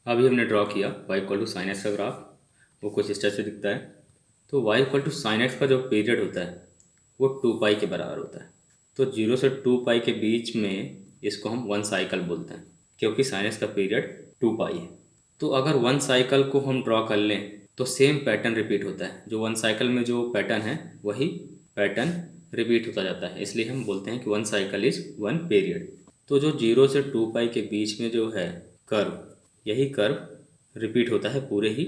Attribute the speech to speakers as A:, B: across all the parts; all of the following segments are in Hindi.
A: अभी हमने ड्रॉ किया y equal to sine x का ग्राफ, वो कुछ इस टाइप से दिखता है। तो y equal to sine x का जो पीरियड होता है वो 2 पाई के बराबर होता है। तो 0 से 2 पाई के बीच में इसको हम 1 साइकिल बोलते हैं, क्योंकि साइन एक्स का पीरियड 2 पाई है। तो अगर 1 साइकिल को हम ड्रॉ कर लें तो सेम पैटर्न रिपीट होता है। जो 1 साइकिल में जो पैटर्न है वही पैटर्न रिपीट होता जाता है, इसलिए हम बोलते हैं कि 1 साइकिल इज़ 1 पीरियड। तो जो 0 से 2 पाई के बीच में जो है कर्व, यही कर्व रिपीट होता है पूरे ही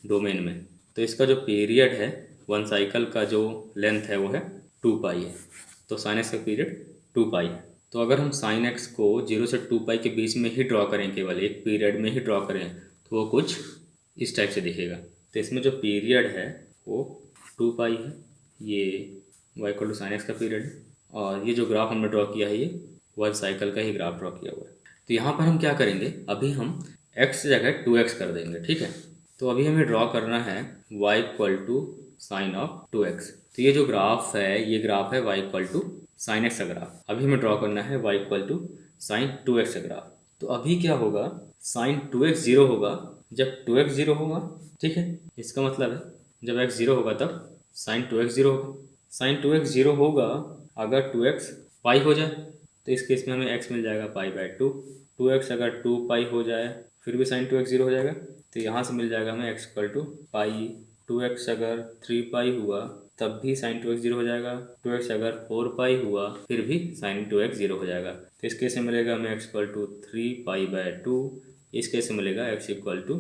A: डोमेन में। तो इसका जो पीरियड है 1 साइकिल का जो लेंथ है वो है 2 पाई है। तो साइन एक्स का पीरियड 2 पाई है। तो अगर हम साइन एक्स को 0 से 2 पाई के बीच में ही ड्रॉ करें, केवल एक पीरियड में ही ड्रॉ करें, तो वो कुछ इस टाइप से दिखेगा। तो इसमें जो पीरियड है वो 2 पाई है, ये y equal to sine x का पीरियड है, और ये जो ग्राफ हमने ड्रॉ किया है ये 1 साइकिल का ही ग्राफ ड्रॉ किया हुआ है। तो यहाँ पर हम क्या करेंगे, अभी हम x जगह 2x कर देंगे, ठीक है। तो अभी हमें ड्रॉ करना है y equal to sine of 2x। तो ये जो ग्राफ है, ये ग्राफ है y equal to sine x का ग्राफ। अभी हमें ड्रॉ करना है y equal to sign 2x का ग्राफ। तो अभी क्या होगा, साइन 2x 0 होगा जब 2x 0 होगा, ठीक है। इसका मतलब है जब x 0 होगा तब साइन 2x 0 होगा। साइन 2x 0 होगा अगर 2x पाई हो जाए, तो इस केस में हमें x मिल जाएगा पाई/2। 2x अगर 2 पाई हो जाए फिर भी साइन 2x 0 हो जाएगा, तो यहाँ से मिल जाएगा हमें x equal to pi. 2x अगर 3 पाई हुआ तब भी साइन 2x 0 हो जाएगा। 2x अगर 4 पाई हुआ फिर भी साइन 2x 0 हो जाएगा। तो इस केस में मिलेगा हमें x इक्वल टू 3 पाई/2। इस केस में मिलेगा x इक्वल टू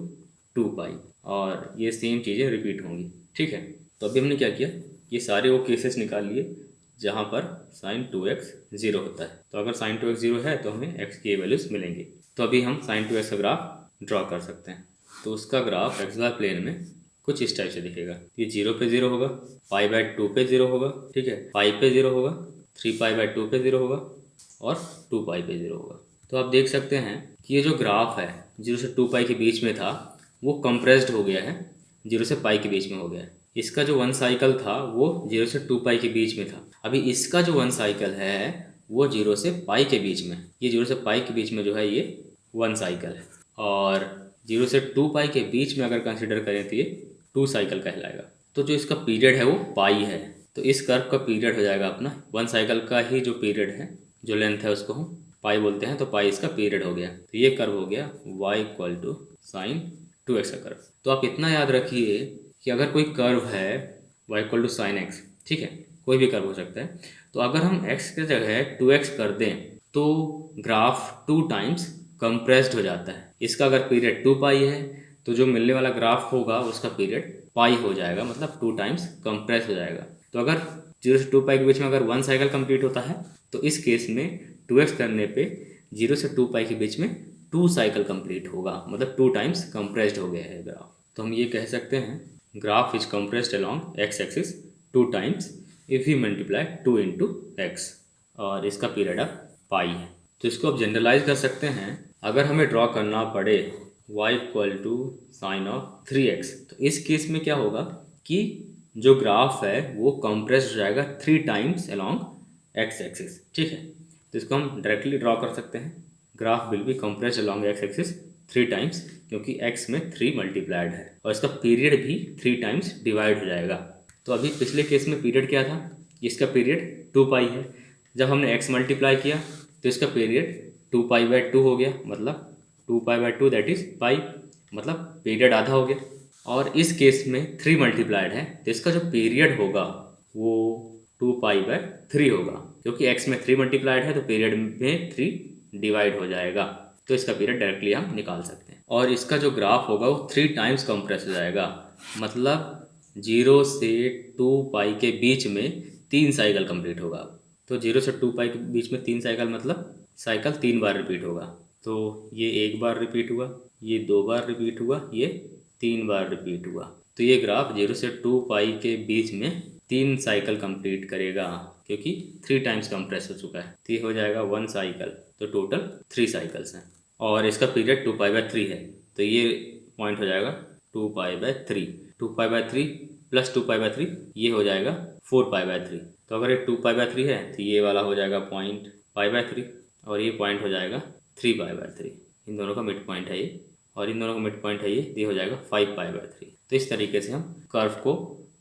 A: 2 पाई, और ये सेम चीज़ें रिपीट होंगी, ठीक है। तो अभी हमने क्या किया, ये सारे वो केसेस निकाल लिए जहाँ पर साइन 2x 0 होता है। तो अगर साइन 2x 0 है तो हमें x की वैल्यूज़ मिलेंगी। तो अभी हम साइन 2x का ग्राफ ड्रॉ कर सकते हैं। तो उसका ग्राफ एक्स वाई प्लेन में कुछ इस टाइप से दिखेगा। ये 0 पे 0 होगा, पाई/2 पे 0 होगा, ठीक है, पाई पे 0 होगा, 3 पाई/2 पे 0 होगा, और 2 पाई पे 0 होगा। तो आप देख सकते हैं कि ये जो ग्राफ है 0 से 2 पाई के बीच में था वो कंप्रेस्ड हो गया है, 0 से पाई के बीच में हो गया है। इसका जो 1 साइकिल था वो 0 से 2 पाई के बीच में था। अभी इसका जो 1 साइकिल है वो 0 से पाई के बीच में, ये 0 से पाई के बीच में जो है ये 1 साइकिल है। और 0 से 2 पाई के बीच में अगर कंसिडर करें तो ये 2 साइकिल कहलाएगा। तो जो इसका पीरियड है वो पाई है। तो इस कर्व का पीरियड हो जाएगा अपना 1 साइकिल का ही जो पीरियड है, जो लेंथ है उसको हम पाई बोलते हैं, तो पाई इसका पीरियड हो गया। तो ये कर्व हो गया y equal to sign 2x का कर्व। तो आप इतना याद रखिए कि अगर कोई कर्व है y equal to sine x, ठीक है, कोई भी कर्व हो सकता है, तो अगर हम x की जगह 2x कर दें तो ग्राफ 2 टाइम्स कंप्रेस्ड हो जाता है। इसका अगर पीरियड 2 पाई है तो जो मिलने वाला ग्राफ होगा उसका पीरियड पाई हो जाएगा, मतलब 2 टाइम्स कंप्रेस हो जाएगा। तो अगर 0 से 2 पाई के बीच में अगर 1 साइकिल कंप्लीट होता है तो इस केस में 2x करने पे 0 से 2 पाई के बीच में 2 साइकिल कंप्लीट होगा, मतलब 2 टाइम्स कंप्रेस्ड हो गया है ग्राफ। तो हम ये कह सकते हैं graph is compressed along x axis 2 times if you multiply 2 into x, और इसका पीरियड अब पाई है। तो इसको अब जनरलाइज कर सकते हैं। अगर हमें ड्रॉ करना पड़े y equal to sine of 3x, तो इस केस में क्या होगा कि जो ग्राफ है वो कंप्रेस्ड हो जाएगा 3 टाइम्स अलॉन्ग x एक्सिस, ठीक है। तो इसको हम डायरेक्टली ड्रॉ कर सकते हैं। Graph will be compressed along x axis 3 times, क्योंकि x में 3 मल्टीप्लाइड है, और इसका पीरियड भी 3 टाइम्स डिवाइड हो जाएगा। तो अभी पिछले केस में पीरियड क्या था, इसका पीरियड 2 पाई है। जब हमने x मल्टीप्लाई किया तो इसका पीरियड 2 पाई/2 हो गया, मतलब 2 पाई/2 दैट इज पाई, मतलब पीरियड आधा हो गया। और इस केस में 3 मल्टीप्लाइड है तो इसका जो पीरियड होगा वो 2 पाई/3 होगा, क्योंकि x में 3 मल्टीप्लाइड है तो पीरियड में 3 डिवाइड हो जाएगा। तो इसका पीरियड डायरेक्टली हम निकाल सकते हैं। और इसका जो ग्राफ होगा वो 3 टाइम्स कंप्रेस हो जाएगा, मतलब 0 से 2 पाई के बीच में 3 साइकिल कंप्लीट होगा। तो 0 से 2 पाई के बीच में 3 साइकिल, मतलब साइकिल 3 बार रिपीट होगा। तो ये 1 बार रिपीट हुआ, ये 2 बार रिपीट हुआ, ये 3 बार रिपीट हुआ। तो ये ग्राफ 0 से 2 पाई के बीच में 3 साइकिल कंप्लीट करेगा, क्योंकि 3 टाइम्स कंप्रेस हो चुका है। तो ये हो जाएगा 1 साइकिल, तो टोटल 3 साइकिल्स हैं। और इसका पीरियड 2 पाई/3 है, तो ये पॉइंट हो जाएगा 2 पाई/3। 2 पाई/3 प्लस 2 पाई/3 ये हो जाएगा 4 पाई/3। तो अगर ये 2 पाई/3 है तो ये वाला हो जाएगा पॉइंट पाई/3, और ये पॉइंट हो जाएगा 3 पाई/3। इन दोनों का मिड पॉइंट है ये और इन दोनों का मिड पॉइंट है ये हो जाएगा 5π/3। तो इस तरीके से हम कर्व को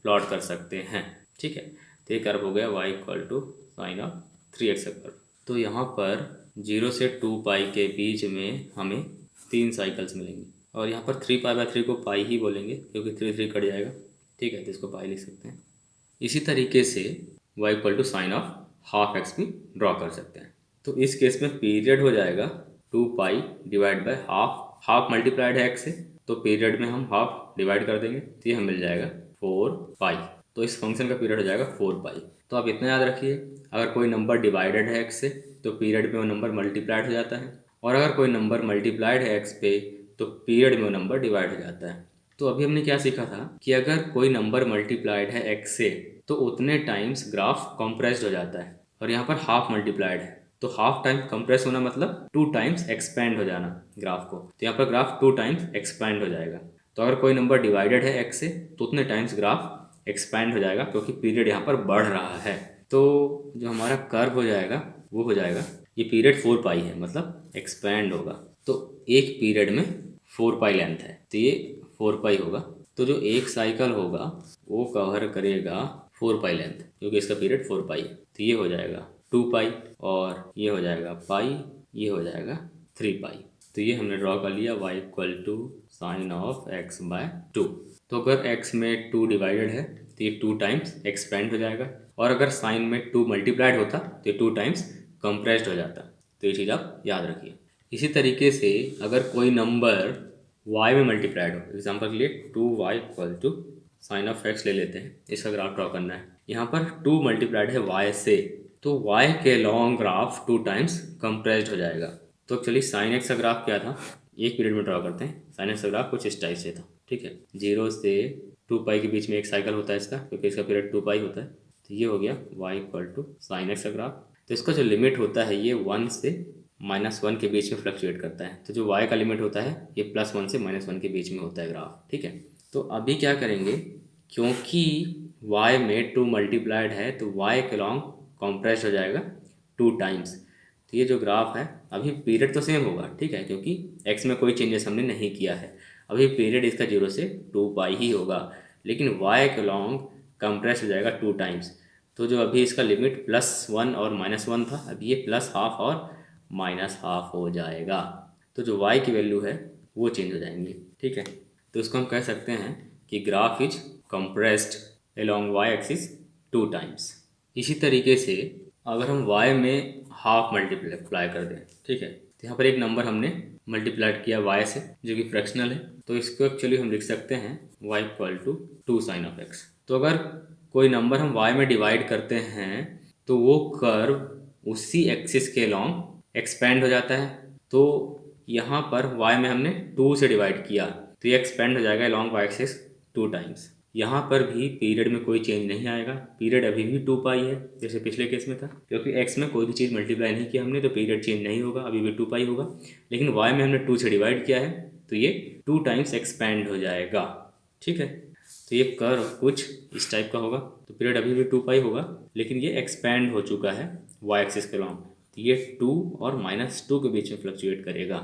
A: प्लॉट कर सकते हैं, ठीक है। तो ये कर्व हो गया y = sin ऑफ 3x का कर्व। तो यहाँ पर 0 से 2π के बीच में हमें 3 साइकिल्स मिलेंगी, और यहाँ पर 3π/3 को पाई ही बोलेंगे क्योंकि 3 कट जाएगा, ठीक है। तो इसको पाई लिख सकते हैं। इसी तरीके से y = sin of half x भी ड्रॉ कर सकते हैं। तो इस केस में पीरियड हो जाएगा 2π डिवाइड बाय हाफ मल्टीप्लाइड है x से, तो पीरियड में हम हाफ डिवाइड कर देंगे तो ये हमें मिल जाएगा 4π। तो इस फंक्शन का पीरियड हो जाएगा 4π। तो आप इतना याद रखिए, अगर कोई नंबर डिवाइडेड है x से तो पीरियड में वो नंबर मल्टीप्लाइड हो जाता है, और अगर कोई नंबर मल्टीप्लाइड है x पे तो पीरियड में वो नंबर डिवाइड हो जाता है। तो अभी हमने क्या सीखा था कि अगर कोई नंबर मल्टीप्लाइड है x से तो उतने टाइम्स ग्राफ कंप्रेस्ड हो जाता है, और यहाँ पर हाफ मल्टीप्लाइड है तो हाफ टाइम कंप्रेस होना मतलब 2 टाइम्स एक्सपेंड हो जाना ग्राफ को, तो यहाँ पर ग्राफ 2 टाइम्स एक्सपेंड हो जाएगा। तो अगर कोई नंबर डिवाइडेड है x से तो उतने टाइम्स ग्राफ एक्सपेंड हो जाएगा क्योंकि पीरियड यहाँ पर बढ़ रहा है। तो जो हमारा कर्व हो जाएगा वो हो जाएगा, ये पीरियड 4π है मतलब एक्सपेंड होगा, तो एक पीरियड में 4π लेंथ है तो ये 4π होगा। तो जो एक साइकिल होगा वो कवर करेगा 4π लेंथ क्योंकि इसका पीरियड 4π है, तो ये हो जाएगा 2π, और ये हो जाएगा पाई, ये हो जाएगा 3π। तो ये हमने ड्रॉ कर लिया y = sin ऑफ x/2। तो अगर x में 2 डिवाइडेड है तो ये 2 टाइम्स एक्सपेंड हो जाएगा, और अगर साइन में 2 मल्टीप्लाइड होता तो ये 2 टाइम्स कंप्रेस्ड हो जाता। तो ये चीज़ आप याद रखिए। इसी तरीके से अगर कोई नंबर y में मल्टीप्लाइड हो, एग्जाम्पल के लिए 2y = sin ऑफ x ले लेते हैं, इसका ग्राफ ड्रॉ करना है। यहाँ पर 2 मल्टीप्लाइड है y से, तो y के लॉन्ग ग्राफ 2 टाइम्स कंप्रेस्ड हो जाएगा। तो एक्चुअली sin x का ग्राफ क्या था, एक पीरियड में ड्रॉ करते हैं। sin x का ग्राफ कुछ इस टाइप से था, ठीक है। 0 से 2π के बीच में एक साइकिल होता है इसका, क्योंकि इसका पीरियड 2π होता है। तो ये हो गया y = sin x का ग्राफ। तो इसका जो लिमिट होता है ये 1 से -1 के बीच में फ्लक्चुएट करता है। तो जो y का लिमिट होता है ये +1 से -1 के बीच में होता है ग्राफ, ठीक है। तो अभी क्या करेंगे, क्योंकि y में 2 मल्टीप्लाइड है तो y के लॉन्ग कॉम्प्रेस हो जाएगा 2 टाइम्स। तो ये जो ग्राफ है अभी पीरियड तो सेम होगा, ठीक है, क्योंकि x में कोई चेंजेस हमने नहीं किया है। अभी पीरियड इसका 0 से 2π ही होगा, लेकिन y के लॉन्ग कंप्रेस हो जाएगा 2 टाइम्स। तो जो अभी इसका लिमिट +1 और -1 था, अभी ये +½ और -½ हो जाएगा। तो जो y की वैल्यू है वो चेंज हो जाएंगी, ठीक है। तो इसको हम कह सकते हैं कि graph is compressed along y axis 2 times. इसी तरीके से अगर हम y में हाफ मल्टीप्लाई कर दें, ठीक है, तो यहाँ पर एक नंबर हमने मल्टीप्लाइड किया y से जो कि फ्रैक्शनल है, तो इसको एक्चुअली हम लिख सकते हैं y = 2 sin ऑफ x। तो अगर कोई नंबर हम y में डिवाइड करते हैं तो वो कर्व उसी एक्सिस के लॉन्ग एक्सपेंड हो जाता है। तो यहाँ पर y में हमने 2 से डिवाइड किया तो ये एक्सपेंड हो जाएगा लॉन्ग y एक्सिस 2 टाइम्स। यहाँ पर भी पीरियड में कोई चेंज नहीं आएगा, पीरियड अभी भी 2π है जैसे पिछले केस में था, क्योंकि x में कोई भी चीज़ मल्टीप्लाई नहीं किया हमने तो पीरियड चेंज नहीं होगा, अभी भी 2π होगा। लेकिन y में हमने 2 से डिवाइड किया है तो ये 2 टाइम्स एक्सपेंड हो जाएगा, ठीक है। तो ये कर्व कुछ इस टाइप का होगा, तो पीरियड अभी भी 2π होगा लेकिन ये एक्सपेंड हो चुका है y एक्सिस के लॉन्ग, तो ये 2 और -2 के बीच में फ्लक्चुएट करेगा।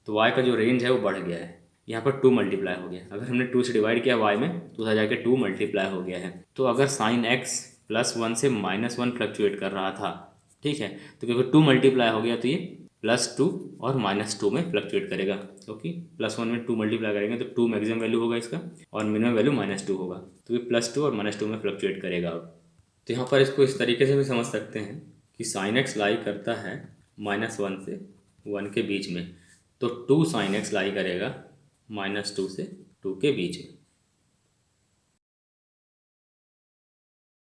A: तो y का जो रेंज है वो बढ़ गया है, यहाँ पर 2 मल्टीप्लाई हो गया। अगर हमने 2 से डिवाइड किया y में तो उधर जाके 2 मल्टीप्लाई हो गया है। तो अगर sin x +1 से -1 फ्लक्चुएट कर रहा था, ठीक है, तो क्योंकि 2 मल्टीप्लाई हो गया तो ये +2 और -2 में फ्लक्चुएट करेगा, क्योंकि +1 में 2 मल्टीप्लाई करेंगे तो 2 मैक्सिमम वैल्यू होगा इसका और मिनिमम वैल्यू -2 होगा, तो ये +2 और -2 में फ्लक्चुएट करेगा। तो यहाँ पर इसको इस तरीके से भी समझ सकते हैं कि sin x लाई करता है -1 से 1 के बीच में, तो 2 sin x लाई करेगा -2 से 2 के बीच में।